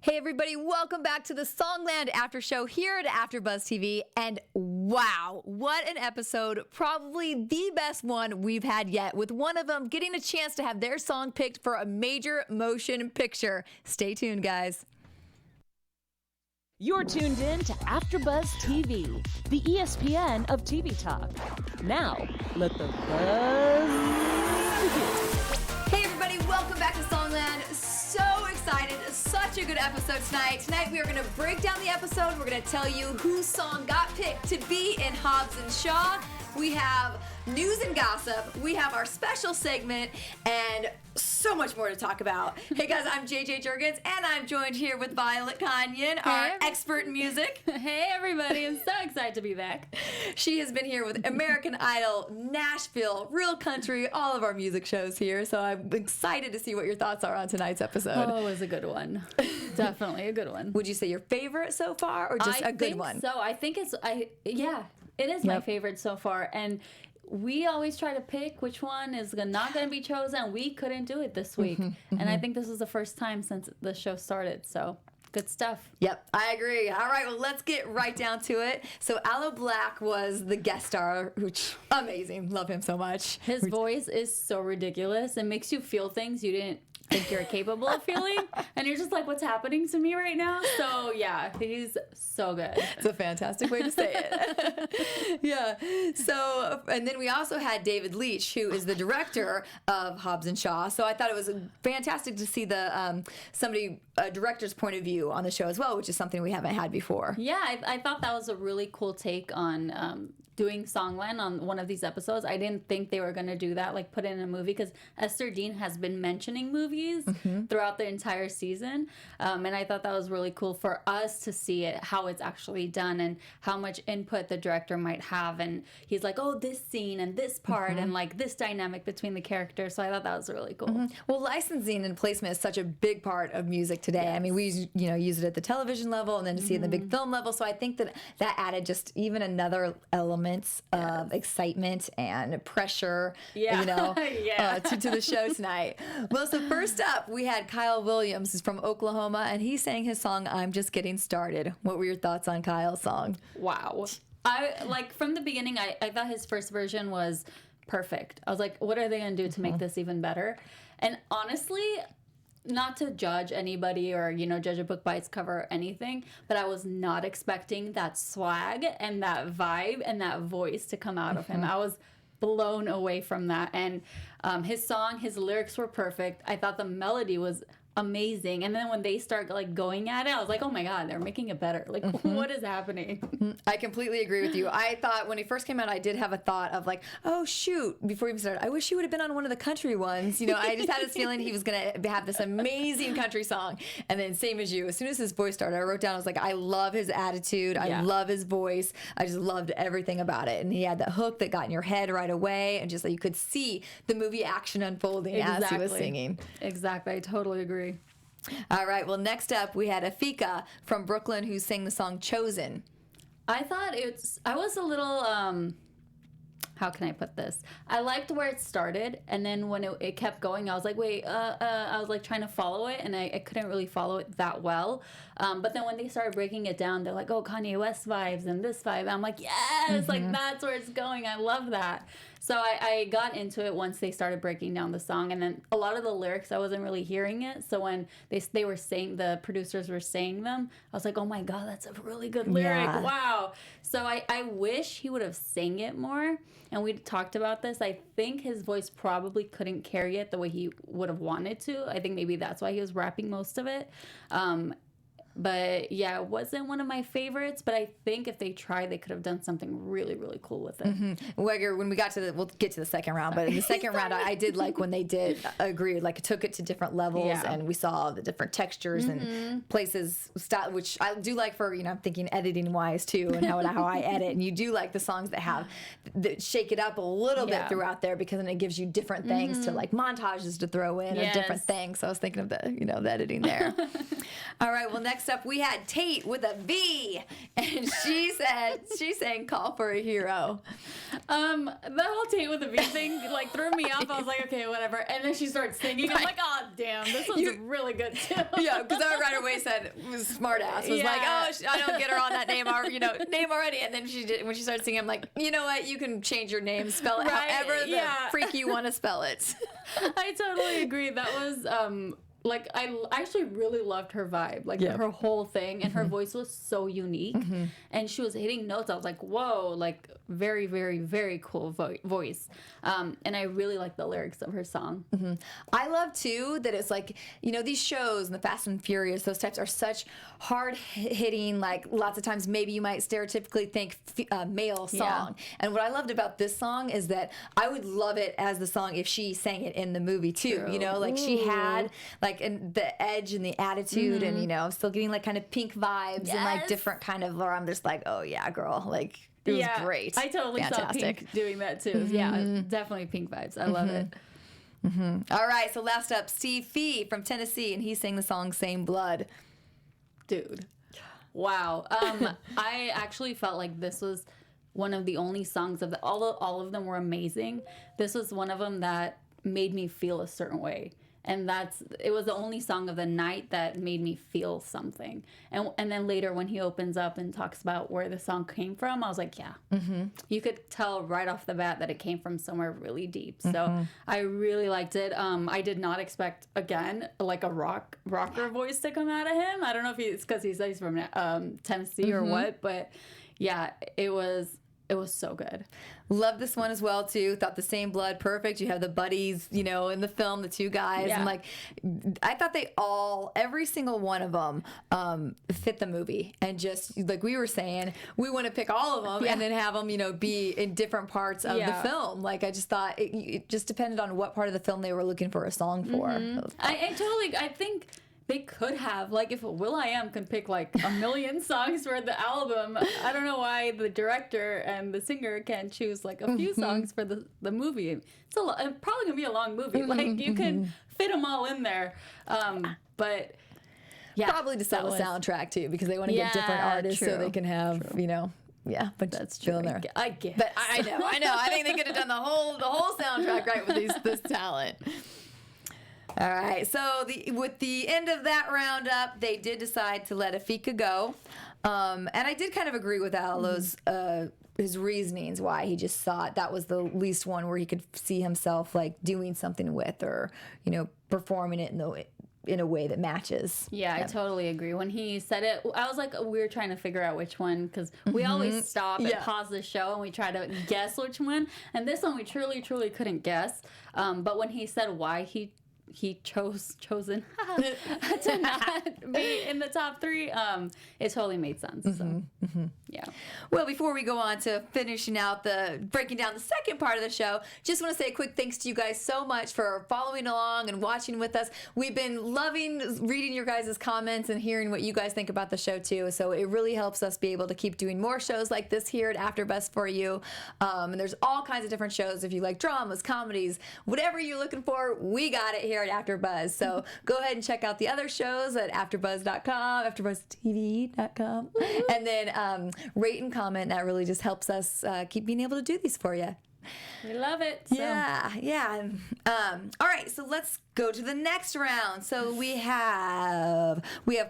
Hey everybody, welcome back to the Songland After Show here at AfterBuzz TV. And wow, what an episode. Probably the best one we've had yet, with one of them getting a chance to have their song picked for a major motion picture. Stay tuned, guys. You're tuned in to AfterBuzz TV, the ESPN of TV talk. Now, let the buzz begin. Hey everybody, welcome back to Songland. So excited. Such a good episode tonight. Tonight we are going to break down the episode. We're going to tell you whose song got picked to be in Hobbs and Shaw. We have news and gossip. We have our special segment and so much more to talk about. Hey guys, I'm JJ Jurgens and I'm joined here with Violet Kanian, our expert in music. Hey everybody, I'm so excited to be back. She has been here with American Idol, Nashville, Real Country, all of our music shows here. So I'm excited to see what your thoughts are on tonight's episode. Oh, it was a good one. Definitely a good one. Would you say your favorite so far or just a good one? So I think it is my favorite so far. And we always try to pick which one is not going to be chosen. We couldn't do it this week. And I think this was the first time since the show started. So good stuff. Yep, I agree. All right, well, let's get right down to it. So Aloe Blacc was the guest star, which amazing. Love him so much. His voice is so ridiculous. It makes you feel things you didn't think you're capable of feeling. And you're just like, what's happening to me right now? So, yeah, he's so good. It's a fantastic way to say it. Yeah. So, and then we also had David Leitch, who is the director of Hobbs and Shaw. So I thought it was fantastic to see the a director's point of view on the show as well, which is something we haven't had before. Yeah, I thought that was a really cool take on doing Songland on one of these episodes. I didn't think they were going to do that, like put it in a movie, because Ester Dean has been mentioning movies throughout the entire season. And I thought that was really cool for us to see it, how it's actually done and how much input the director might have. And he's like, oh, this scene and this part and like this dynamic between the characters. So I thought that was really cool. Well, licensing and placement is such a big part of music today. Yes. I mean, we use it at the television level and then to see it in the big film level. So I think that added just even another element of excitement and pressure, to the show tonight. Well, so first up, we had Kyle Williams, who's from Oklahoma, and he sang his song, I'm Just Getting Started. What were your thoughts on Kyle's song? Wow. From the beginning, I thought his first version was perfect. I was like, what are they going to do to make this even better? And honestly, not to judge anybody or, judge a book by its cover or anything, but I was not expecting that swag and that vibe and that voice to come out of him. I was blown away from that. And his song, his lyrics were perfect. I thought the melody was amazing. And then when they start going at it, I was like, oh my God, they're making it better. What is happening? I completely agree with you. I thought when he first came out, I did have a thought of oh shoot, before he even started, I wish he would have been on one of the country ones. I just had this feeling he was going to have this amazing country song. And then same as you, as soon as his voice started, I wrote down, I was like, I love his attitude. I love his voice. I just loved everything about it. And he had that hook that got in your head right away. And just you could see the movie action unfolding as he was singing. Exactly. I totally agree. All right. Well, next up, we had A-Fika from Brooklyn who sang the song Chosen. I thought I was a little, how can I put this? I liked where it started, and then when it kept going, I was like, wait, I was trying to follow it, and I couldn't really follow it that well. But then when they started breaking it down, they're like, oh, Kanye West vibes and this vibe. And I'm like, yes, that's where it's going. I love that. So I got into it once they started breaking down the song, and then a lot of the lyrics, I wasn't really hearing it. So when they were saying, the producers were saying them, I was like, oh my God, that's a really good lyric. Yeah. Wow. So I wish he would have sang it more. And we talked about this. I think his voice probably couldn't carry it the way he would have wanted to. I think maybe that's why he was rapping most of it. But yeah, it wasn't one of my favorites, but I think if they tried, they could have done something really, really cool with it. Wegger, when we got to we'll get to the second round, but in the second round, I did like when they did agree, it took it to different levels and we saw the different textures and places, which I do like for, I'm thinking editing wise too, and how I edit. And you do like the songs that shake it up a little bit throughout there, because then it gives you different things to montages to throw in or different things. So I was thinking of the editing there. All right. Well, next up, we had Tate with a V, and she sang "Call for a Hero." The whole Tate with the V thing like threw me off. I was like, okay, whatever. And then she started singing. I'm like, oh damn, this one's really good too. Yeah, because I right away said smart ass was like, oh, I don't get her on that name already. And then when she started singing, I'm like, you know what? You can change your name, spell it however the freak you want to spell it. I totally agree. That was like I actually really loved her vibe, like her whole thing, and her voice was so unique, and she was hitting notes. I was like, whoa, like very, very, very cool voice, and I really like the lyrics of her song. I love too that it's like, you know, these shows and the Fast and Furious, those types are such hard hitting, like lots of times maybe you might stereotypically think male song, and what I loved about this song is that I would love it as the song if she sang it in the movie too. True. You know, like she had like and the edge and the attitude, and you know, still getting like kind of pink vibes and like different kind of. Where I'm just like, oh yeah, girl, like it was great. I totally saw Pink doing that too. Yeah, definitely Pink vibes. I love it. All right, so last up, Stevie from Tennessee, and he sang the song "Same Blood." Dude, wow. I actually felt like this was one of the only songs of all of them were amazing. This was one of them that made me feel a certain way. And it was the only song of the night that made me feel something. And then later when he opens up and talks about where the song came from, I was like, yeah. You could tell right off the bat that it came from somewhere really deep. So I really liked it. I did not expect, again, like a rocker voice to come out of him. I don't know if it's because he says he's from Tennessee or what, but yeah, it was so good. Love this one as well too. Thought the Same Blood, perfect. You have the buddies, you know, in the film, the two guys, and like, I thought every single one of them fit the movie, and just like we were saying, we want to pick all of them and then have them, you know, be in different parts of the film. Like I just thought it just depended on what part of the film they were looking for a song for. I think. They could have, like, if will.i.am can pick, like, a million songs for the album, I don't know why the director and the singer can't choose, like, a few songs for the movie. It's probably going to be a long movie. Like, you can fit them all in there. But, yeah. Probably to sell the soundtrack, too, because they want to get different artists so they can have, you know. Yeah, but that's true. In there. I guess. But I know. I think they could have done the whole soundtrack right with this talent. All right, so with the end of that roundup, they did decide to let A-Fika go, and I did kind of agree with Aloe's his reasonings why he just thought that was the least one where he could see himself like doing something with, or you know, performing it in a way that matches. Yeah, I totally agree. When he said it, I was like, we were trying to figure out which one, because we always stop and pause the show and we try to guess which one, and this one we truly couldn't guess. But when he said why he chosen to not be in the top 3, it totally made sense. So yeah. Well, before we go on to finishing out breaking down the second part of the show, just want to say a quick thanks to you guys so much for following along and watching with us. We've been loving reading your guys' comments and hearing what you guys think about the show too. So it really helps us be able to keep doing more shows like this here at AfterBuzz for you. And there's all kinds of different shows. If you like dramas, comedies, whatever you're looking for, we got it here at AfterBuzz. So go ahead and check out the other shows at AfterBuzz.com, AfterBuzzTV.com, and then rate and comment. That really just helps us keep being able to do these for you. We love it. So. Yeah. All right, so let's go to the next round. So we have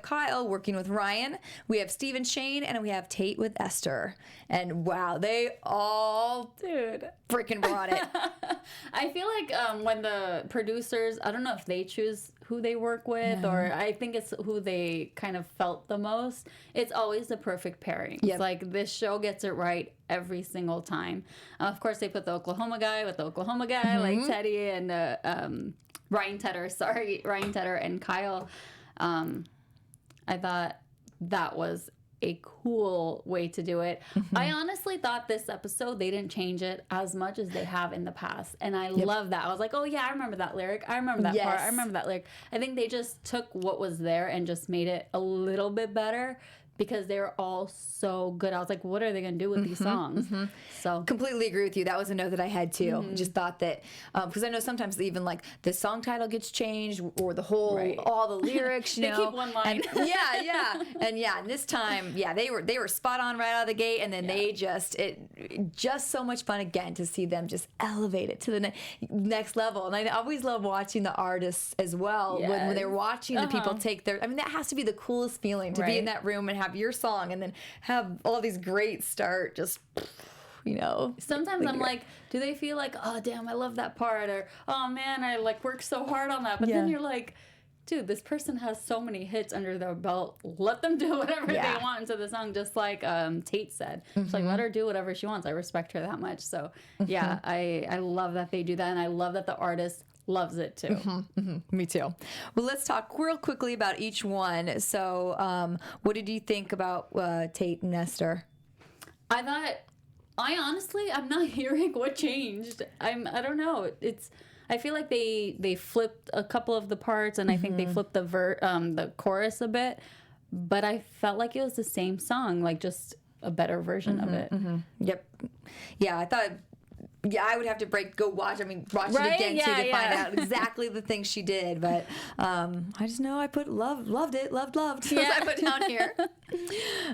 Kyle working with Ryan, we have Steve and Shane, and we have Tate with Esther. And wow, they all freaking brought it. I feel like when the producers, I don't know if they choose who they work with, or I think it's who they kind of felt the most. It's always the perfect pairing. It's like this show gets it right every single time. Of course, they put the Oklahoma guy with the Oklahoma guy, like Teddy and Ryan Tedder and Kyle. I thought that was a cool way to do it. I honestly thought this episode they didn't change it as much as they have in the past, and I love that. I was like, oh yeah, I remember that lyric, I remember that part, I remember that lyric. I think they just took what was there and just made it a little bit better, because they were all so good. I was like, what are they going to do with these songs? So Completely agree with you. That was a note that I had too. Just thought that, because I know sometimes even like the song title gets changed or the whole, all the lyrics, you they know. keep one line. And, and this time, they were spot on right out of the gate, and then they just so much fun again to see them just elevate it to the next level. And I always love watching the artists as well when they're watching the people take their. I mean, that has to be the coolest feeling to be in that room and have your song, and then have all these great start just. You know, sometimes I'm like, do they feel like, oh damn, I love that part, or oh man, I like worked so hard on that, but then you're like, dude, this person has so many hits under their belt, let them do whatever they want into the song, just like Tate said. She's like, let her do whatever she wants. I respect her that much. So I love that they do that, and I love that the artist loves it too. Me too. Well, let's talk real quickly about each one. So what did you think about Tate and Ester? I'm not hearing what changed. I don't know. I feel like they flipped a couple of the parts, and I think they flipped the chorus a bit, but I felt like it was the same song, like just a better version of it. Yep. Yeah, I thought. Yeah, I would have to watch it again too to find out exactly the things she did. But I just know I put loved it. Yeah. I put down here.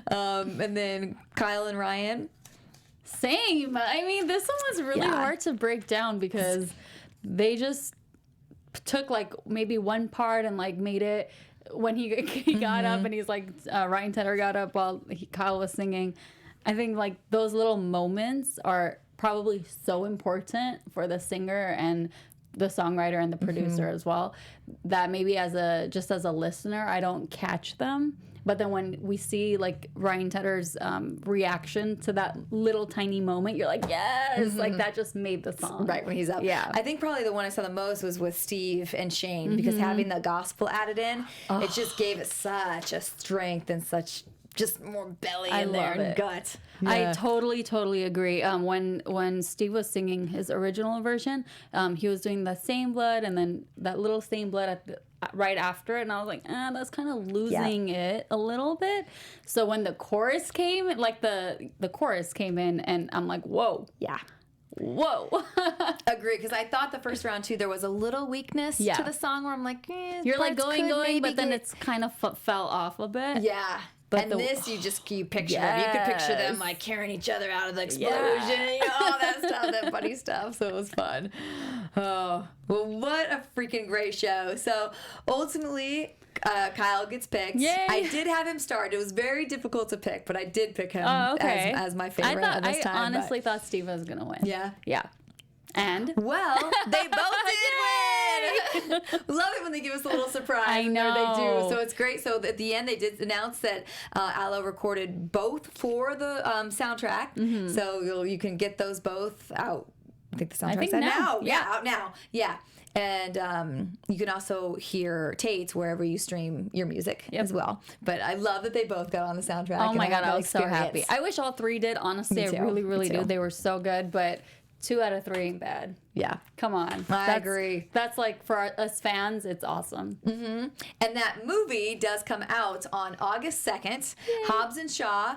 And then Kyle and Ryan. Same. I mean, this one was really hard to break down because they just took like maybe one part and like made it when he got up and he's like, Ryan Tedder got up while Kyle was singing. I think like those little moments are probably so important for the singer and the songwriter and the producer as well, that maybe as a listener, I don't catch them. But then when we see like Ryan Tedder's reaction to that little tiny moment, you're like, yes, like that just made the song. Right, when he's up. Yeah. I think probably the one I saw the most was with Steve and Shane, because having the gospel added in, it just gave it such a strength and such just more belly in there and gut. Yeah. I totally agree. When Steve was singing his original version, he was doing the same blood and then that little same blood right after it, and I was like, that's kind of losing it a little bit. So when the chorus came, like the chorus came in, and I'm like, whoa. Yeah. Whoa. Agree, because I thought the first round too there was a little weakness to the song where I'm like, you're like going, but then it's kind of fell off a bit. Yeah. But this, you picture them. You could picture them like carrying each other out of the explosion, and, all that stuff, that funny stuff. So it was fun. Oh, well, what a freaking great show. So ultimately, Kyle gets picked. Yay. I did have him start. It was very difficult to pick, but I did pick him as my favorite at this time. I honestly thought Steve was going to win. Yeah. Yeah. And? Well, they both did win! Love it when they give us a little surprise. I know. They do. So it's great. So at the end, they did announce that Aloe recorded both for the soundtrack. So you can get those both out. I think the soundtrack's out now. Yeah, out now. Yeah. And you can also hear Tate's wherever you stream your music as well. But I love that they both got on the soundtrack. Oh my God, I was so happy. I wish all three did. Honestly, I really do. They were so good, but 2 out of 3 ain't bad. Yeah. Come on. I agree. That's like, for us fans, it's awesome. And that movie does come out on August 2nd, Hobbs and Shaw.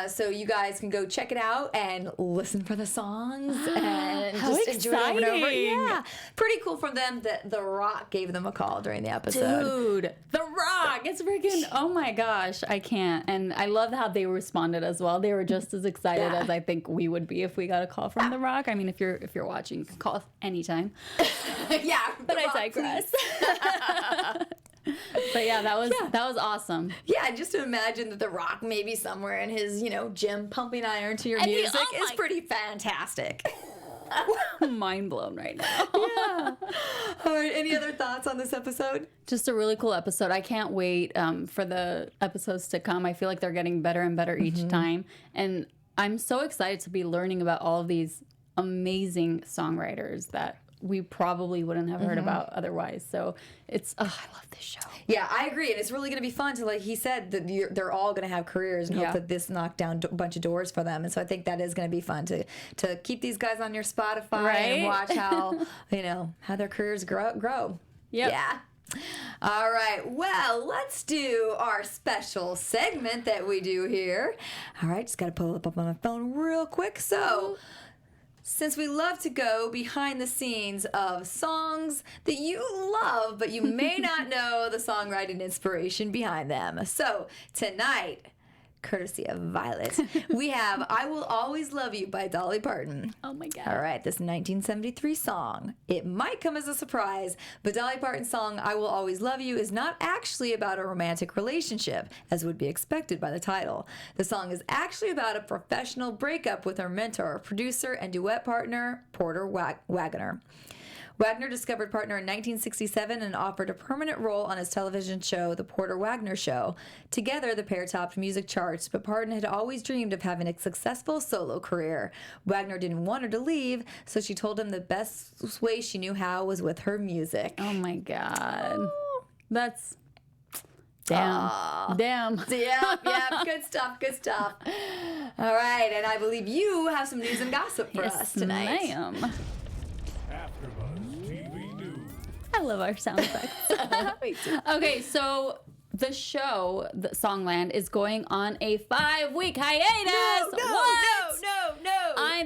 So you guys can go check it out and listen for the songs and just enjoy it over and over. Yeah. Pretty cool from them that The Rock gave them a call during the episode. Dude, The Rock. It's freaking, oh my gosh, I can't. And I love how they responded as well. They were just as excited as I think we would be if we got a call from The Rock. I mean, if you're watching, you can call anytime. Yeah, but I digress. But yeah, that was awesome. Yeah, just to imagine that The Rock maybe somewhere in his gym pumping iron to your music is pretty fantastic. Mind blown right now. Yeah. All right. Any other thoughts on this episode? Just a really cool episode. I can't wait for the episodes to come. I feel like they're getting better and better each time, and I'm so excited to be learning about all of these amazing songwriters that we probably wouldn't have heard about otherwise. So I love this show. Yeah, I agree. And it's really going to be fun to, like he said, that they're all going to have careers and hope that this knocked down a bunch of doors for them. And so I think that is going to be fun to keep these guys on your Spotify and watch how, how their careers grow. Yep. Yeah. All right, well, let's do our special segment that we do here. All right, just got to pull it up on my phone real quick. So, since we love to go behind the scenes of songs that you love, but you may not know the songwriting inspiration behind them. So, tonight, courtesy of Violet, we have I Will Always Love You by Dolly Parton. Oh my God. All right, this 1973 song. It might come as a surprise, but Dolly Parton's song I Will Always Love You is not actually about a romantic relationship, as would be expected by the title. The song is actually about a professional breakup with her mentor, producer, and duet partner, Porter Wagoner. Wagner discovered Partner in 1967 and offered a permanent role on his television show, The Porter Wagoner Show. Together, the pair topped music charts, but Parton had always dreamed of having a successful solo career. Wagner didn't want her to leave, so she told him the best way she knew how was with her music. Oh my God. That's... Damn. Yeah, good stuff. All right, and I believe you have some news and gossip for us tonight. Ma'am. AfterBuzz TV News. I love our sound effects. Me too. Okay, so the show, the Songland, is going on a 5-week hiatus.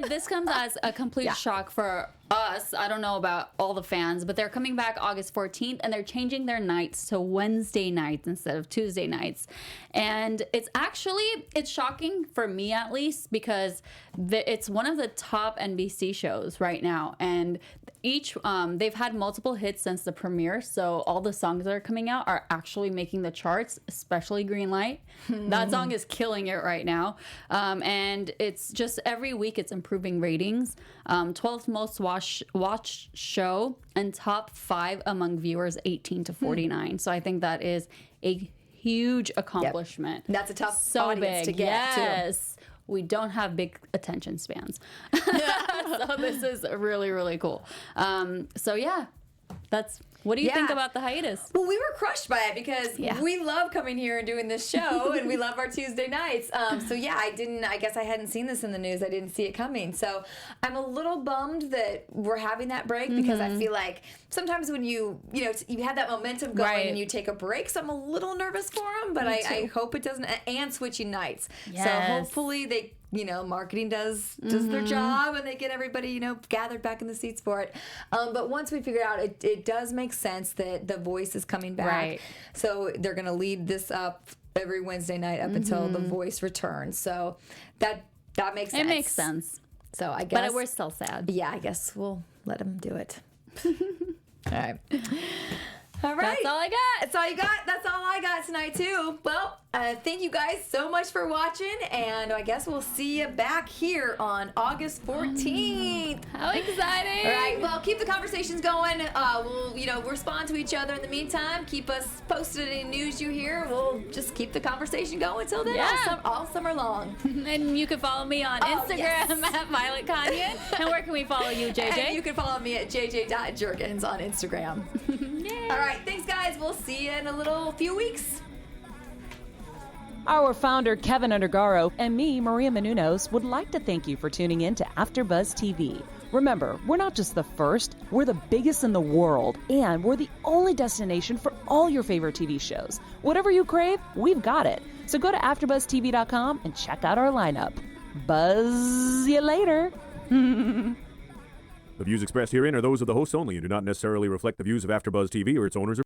This comes as a complete shock for us. I don't know about all the fans, but they're coming back August 14th, and they're changing their nights to Wednesday nights instead of Tuesday nights. And it's shocking for me, at least, because it's one of the top NBC shows right now. And they've had multiple hits since the premiere, so all the songs that are coming out are actually making the charts, especially Greenlight. That song is killing it right now. And it's just every week it's improving ratings. 12th most watched show and top 5 among viewers 18 to 49. So I think that is a huge accomplishment. Yep. That's a tough so audience big. to get. Yes. Too. We don't have big attention spans. So this is really, really cool. So yeah, what do you think about the hiatus? Well, we were crushed by it because Yeah. we love coming here and doing this show, and we love our Tuesday nights. So yeah, I guess I hadn't seen this in the news. I didn't see it coming. So I'm a little bummed that we're having that break because I feel like sometimes when you have that momentum going Right. and you take a break, so I'm a little nervous for them, but I hope it doesn't, and switching nights. Yes. So hopefully they, marketing does their job and they get everybody, gathered back in the seats for it. But once we figure out, it does make sense that The Voice is coming back. Right. So they're going to lead this up every Wednesday night up until The Voice returns. So that makes sense. It makes sense. So I guess. But we're still sad. Yeah, I guess we'll let them do it. All right. All right. That's all I got. That's all you got. That's all I got tonight, too. Well, thank you guys so much for watching, and I guess we'll see you back here on August 14th. How exciting. All right. Well, keep the conversations going. We'll, respond to each other in the meantime. Keep us posted any news you hear. We'll just keep the conversation going till then, all summer long. And you can folall me on Instagram at Violet Kanian. And where can we follow you, JJ? And you can follow me at jj.jurgens on Instagram. All right. Thanks, guys. We'll see you in a few weeks. Our founder, Keven Undergaro, and me, Maria Menounos, would like to thank you for tuning in to AfterBuzz TV. Remember, we're not just the first, we're the biggest in the world, and we're the only destination for all your favorite TV shows. Whatever you crave, we've got it. So go to AfterBuzzTV.com and check out our lineup. Buzz you later. The views expressed herein are those of the hosts only and do not necessarily reflect the views of AfterBuzz TV or its owners or